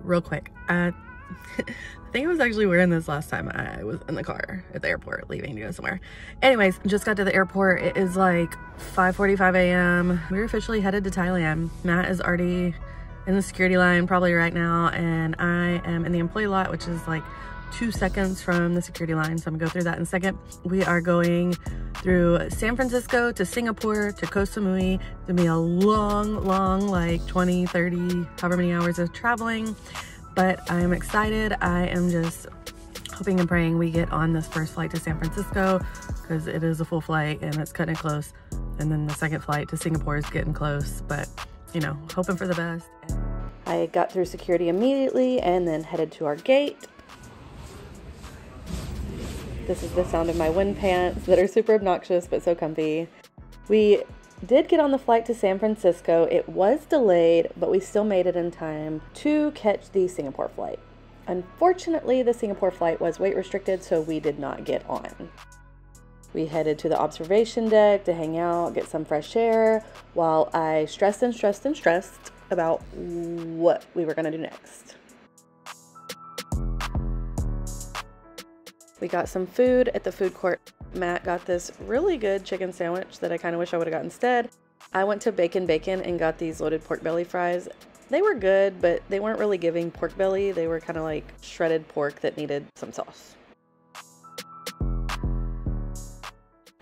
real quick. I think I was actually wearing this last time I was in the car at the airport leaving to go somewhere. Anyways, just got to the airport. It is like 5:45 a.m. We're officially headed to Thailand. Matt is already in the security line probably right now, and I am in the employee lot, which is like 2 seconds from the security line, so I'm gonna go through that in a second. We are going through San Francisco to Singapore to Koh Samui. It's gonna be a long, like 20, 30, however many hours of traveling, but I'm excited. I am just hoping and praying we get on this first flight to San Francisco, because it is a full flight and it's cutting it close. And then the second flight to Singapore is getting close, but you know, hoping for the best. I got through security immediately and then headed to our gate. This is the sound of my wind pants that are super obnoxious but so comfy. We did get on the flight to San Francisco. It was delayed, but we still made it in time to catch the Singapore flight. Unfortunately, the Singapore flight was weight restricted, so we did not get on. We headed to the observation deck to hang out, get some fresh air, while I stressed about what we were gonna do next. We got some food at the food court. Matt got this really good chicken sandwich that I kind of wish I would have got instead. I went to Bacon and got these loaded pork belly fries. They were good, but they weren't really giving pork belly. They were kind of like shredded pork that needed some sauce.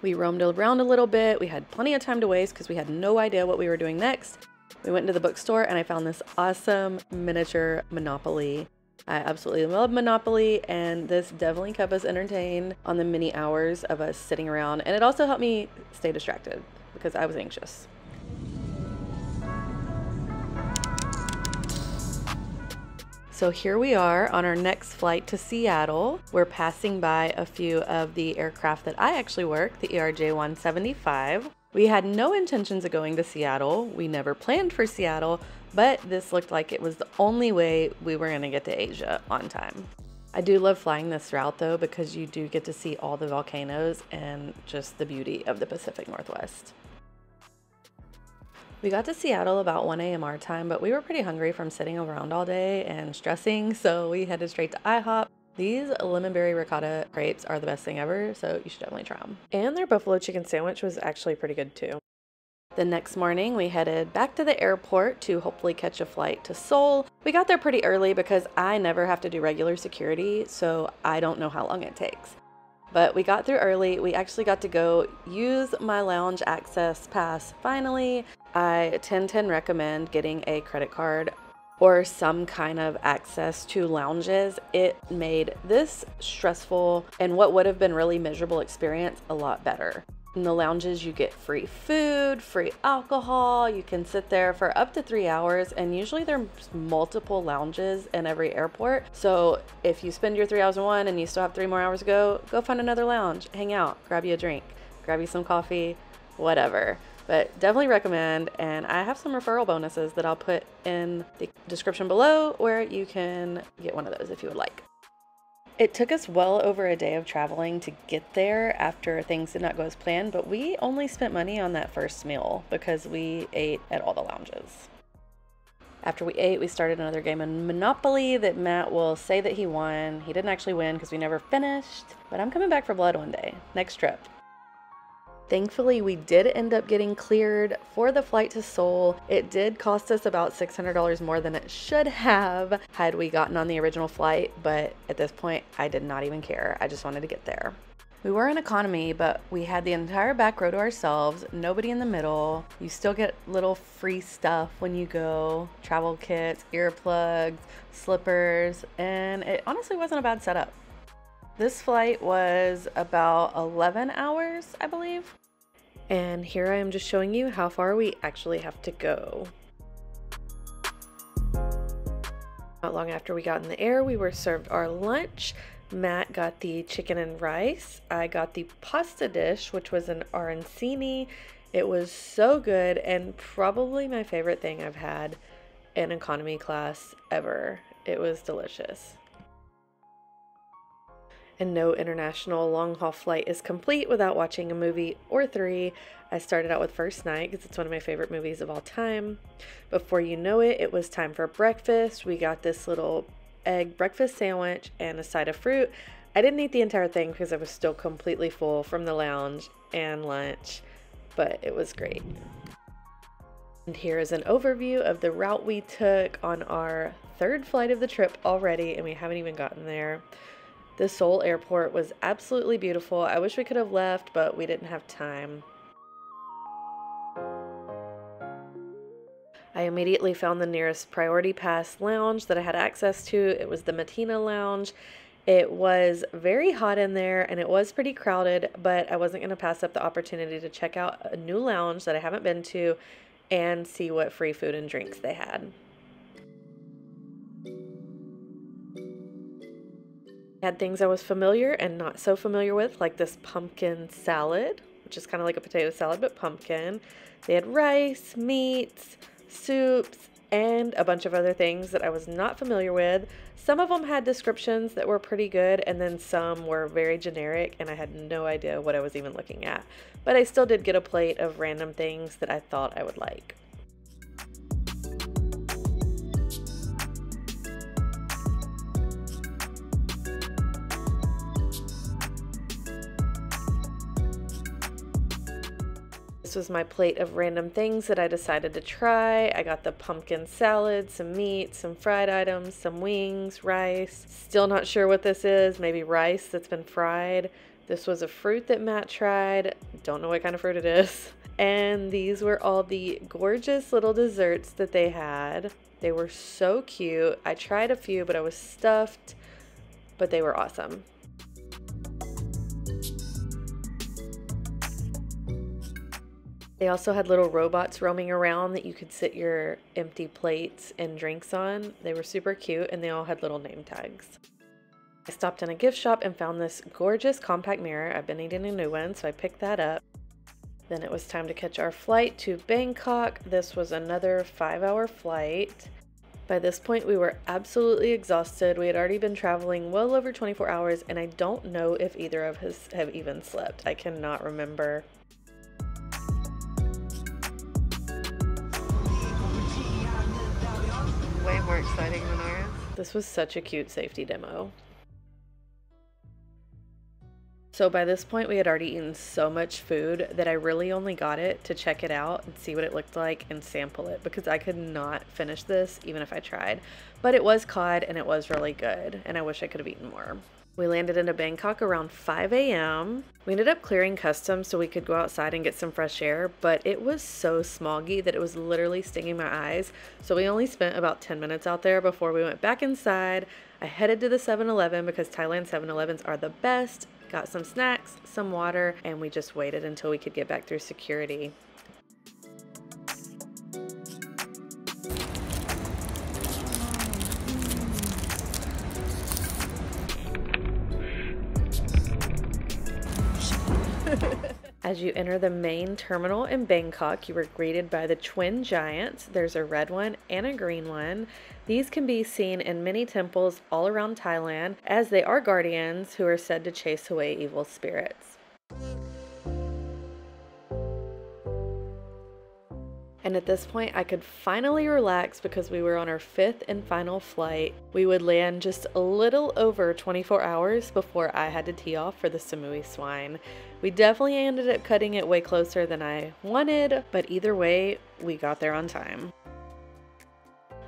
We roamed around a little bit. We had plenty of time to waste because we had no idea what we were doing next. We went into the bookstore and I found this awesome miniature Monopoly. I absolutely love Monopoly, and this definitely kept us entertained on the many hours of us sitting around, and it also helped me stay distracted because I was anxious. So here we are on our next flight to Seattle. We're passing by a few of the aircraft that I actually work, the ERJ-175. We had no intentions of going to Seattle. We never planned for Seattle, but this looked like it was the only way we were gonna get to Asia on time. I do love flying this route though, because you do get to see all the volcanoes and just the beauty of the Pacific Northwest. We got to Seattle about 1 a.m. our time, but we were pretty hungry from sitting around all day and stressing, so we headed straight to IHOP. These lemonberry ricotta crepes are the best thing ever, so you should definitely try them. And their buffalo chicken sandwich was actually pretty good too. The next morning, we headed back to the airport to hopefully catch a flight to Seoul. We got there pretty early because I never have to do regular security, so I don't know how long it takes. But we got through early. We actually got to go use my lounge access pass finally. I 10/10 recommend getting a credit card or some kind of access to lounges. It made this stressful and what would have been really miserable experience a lot better. In the lounges, you get free food, free alcohol. You can sit there for up to 3 hours, and usually there's multiple lounges in every airport. So if you spend your 3 hours in one and you still have 3 more hours to go find another lounge, hang out, grab you a drink, grab you some coffee, whatever. But definitely recommend, and I have some referral bonuses that I'll put in the description below where you can get one of those if you would like. It took us well over a day of traveling to get there after things did not go as planned, but we only spent money on that first meal because we ate at all the lounges. After we ate, we started another game of Monopoly that Matt will say that he won. He didn't actually win because we never finished, but I'm coming back for blood one day, next trip. Thankfully, we did end up getting cleared for the flight to Seoul. It did cost us about $600 more than it should have had we gotten on the original flight, but at this point, I did not even care. I just wanted to get there. We were in economy, but we had the entire back row to ourselves, nobody in the middle. You still get little free stuff when you go, travel kits, earplugs, slippers, and it honestly wasn't a bad setup. This flight was about 11 hours, I believe. And here I am just showing you how far we actually have to go. Not long after we got in the air, we were served our lunch. Matt got the chicken and rice. I got the pasta dish, which was an arancini. It was so good and probably my favorite thing I've had in economy class ever. It was delicious. And no international long-haul flight is complete without watching a movie or three. I started out with First Night because it's one of my favorite movies of all time. Before you know it, it was time for breakfast. We got this little egg breakfast sandwich and a side of fruit. I didn't eat the entire thing because I was still completely full from the lounge and lunch, but it was great. And here is an overview of the route we took on our third flight of the trip already, and we haven't even gotten there. The Seoul airport was absolutely beautiful. I wish we could have left, but we didn't have time. I immediately found the nearest Priority Pass lounge that I had access to. It was the Matina Lounge. It was very hot in there and it was pretty crowded, but I wasn't going to pass up the opportunity to check out a new lounge that I haven't been to and see what free food and drinks they had. Had things I was familiar and not so familiar with, like this pumpkin salad, which is kind of like a potato salad, but pumpkin. They had rice, meats, soups, and a bunch of other things that I was not familiar with. Some of them had descriptions that were pretty good, and then some were very generic, and I had no idea what I was even looking at. But I still did get a plate of random things that I thought I would like. This was my plate of random things that I decided to try. I got the pumpkin salad, some meat, some fried items, some wings, rice. Still not sure what this is. Maybe rice that's been fried. This was a fruit that Matt tried. Don't know what kind of fruit it is. And these were all the gorgeous little desserts that they had. They were so cute. I tried a few, but I was stuffed, but they were awesome. They also had little robots roaming around that you could sit your empty plates and drinks on. They were super cute and they all had little name tags. I stopped in a gift shop and found this gorgeous compact mirror. I've been needing a new one, so I picked that up. Then it was time to catch our flight to Bangkok. This was another 5-hour flight. By this point, we were absolutely exhausted. We had already been traveling well over 24 hours, and I don't know if either of us have even slept. I cannot remember. Way more exciting than ours. This was such a cute safety demo. So by this point we had already eaten so much food that I really only got it to check it out and see what it looked like and sample it because I could not finish this even if I tried. But it was cod and it was really good and I wish I could have eaten more. We landed into Bangkok around 5 a.m. We ended up clearing customs so we could go outside and get some fresh air, but it was so smoggy that it was literally stinging my eyes. So we only spent about 10 minutes out there before we went back inside. I headed to the 7-Eleven because Thailand 7-Elevens are the best. Got some snacks, some water, and we just waited until we could get back through security. As you enter the main terminal in Bangkok, you were greeted by the twin giants. There's a red one and a green one. These can be seen in many temples all around Thailand, as they are guardians who are said to chase away evil spirits. And at this point, I could finally relax because we were on our 5th and final flight. We would land just a little over 24 hours before I had to tee off for the Samui Swine. We definitely ended up cutting it way closer than I wanted, but either way, we got there on time.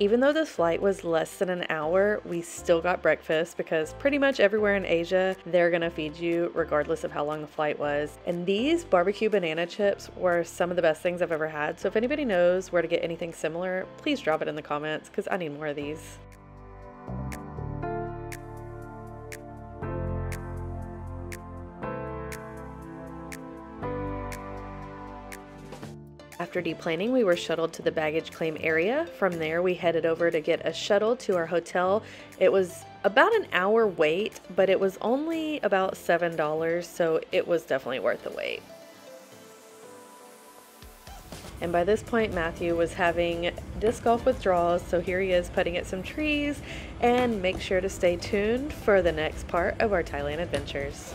Even though this flight was less than an hour, we still got breakfast because pretty much everywhere in Asia, they're gonna feed you regardless of how long the flight was. And these barbecue banana chips were some of the best things I've ever had. So if anybody knows where to get anything similar, please drop it in the comments because I need more of these. After deplaning, we were shuttled to the baggage claim area. From there, we headed over to get a shuttle to our hotel. It was about an hour wait, but it was only about $7, so it was definitely worth the wait. And by this point, Matthew was having disc golf withdrawals, so here he is putting at some trees, and make sure to stay tuned for the next part of our Thailand adventures.